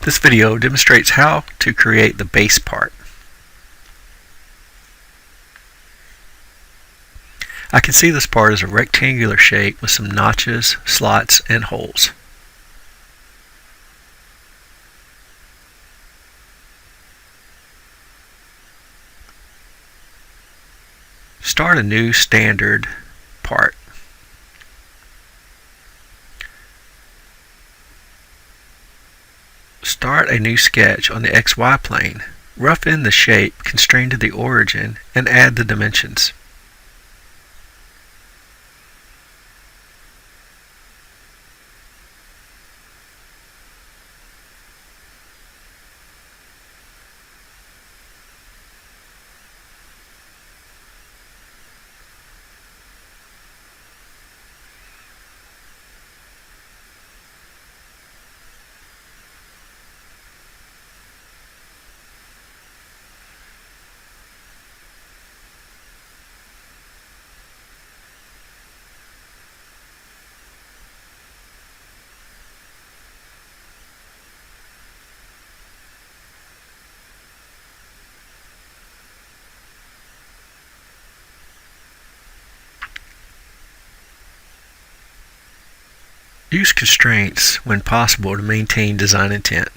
This video demonstrates how to create the base part. I can see this part as a rectangular shape with some notches, slots, and holes. Start a new standard part. Start a new sketch on the XY plane. Rough in the shape constrained to the origin and add the dimensions. Use constraints when possible to maintain design intent.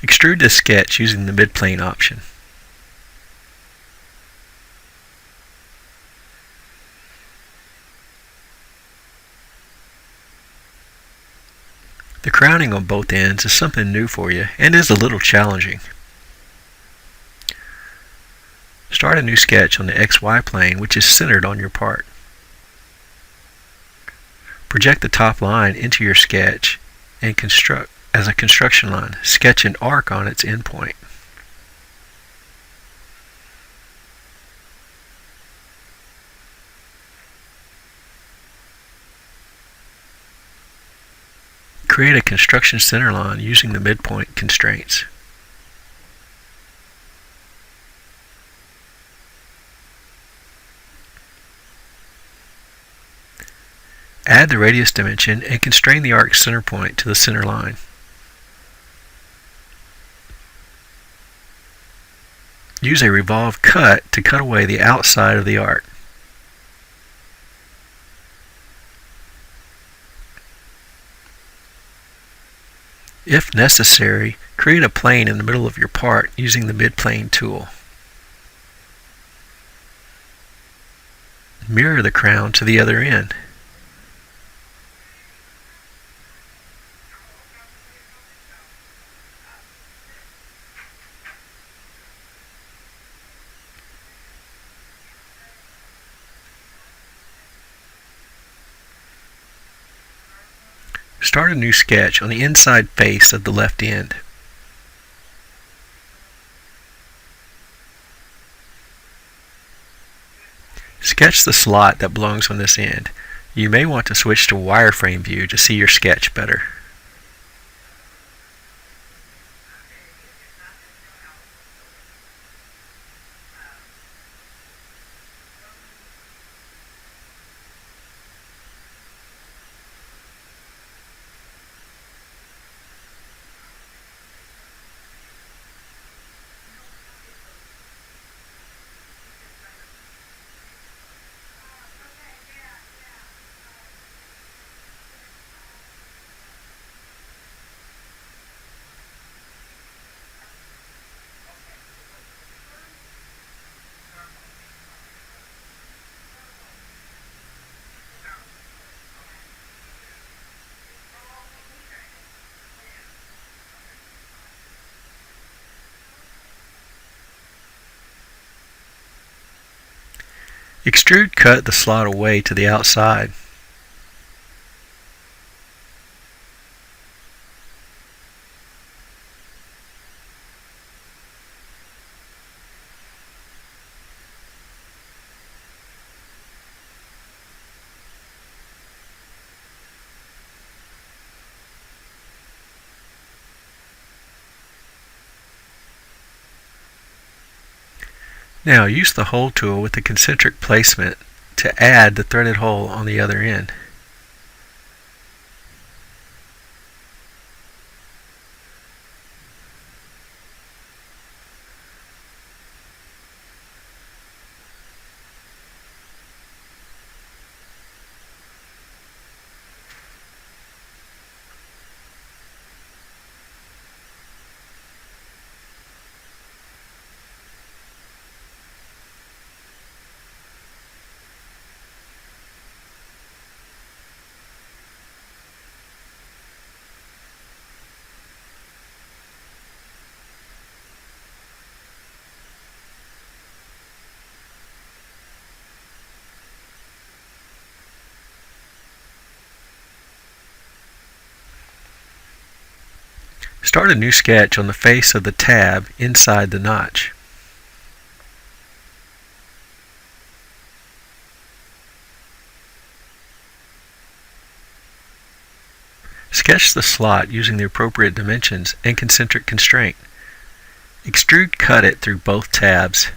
Extrude this sketch using the midplane option. The crowning on both ends is something new for you and is a little challenging. Start a new sketch on the XY plane which is centered on your part. Project the top line into your sketch and construct as a construction line. Sketch an arc on its endpoint. Create a construction center line using the midpoint constraints. Add the radius dimension and constrain the arc's center point to the center line. Use a revolve cut to cut away the outside of the arc. If necessary, create a plane in the middle of your part using the midplane tool. Mirror the crown to the other end. Start a new sketch on the inside face of the left end. Sketch the slot that belongs on this end. You may want to switch to wireframe view to see your sketch better. Extrude cut the slot away to the outside. Now use the hole tool with the concentric placement to add the threaded hole on the other end. Start a new sketch on the face of the tab inside the notch. Sketch the slot using the appropriate dimensions and concentric constraint. Extrude cut it through both tabs.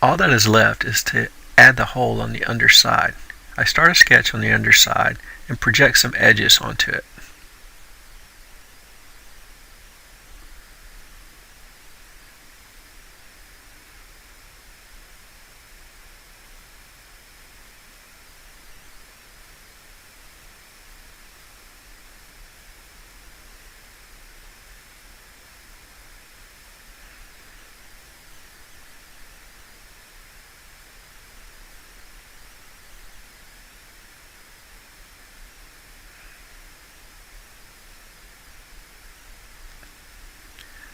All that is left is to add the hole on the underside. I start a sketch on the underside and project some edges onto it.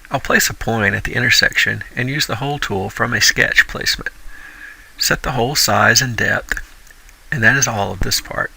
I'll place a point at the intersection and use the hole tool from a sketch placement. Set the hole size and depth, and that is all of this part.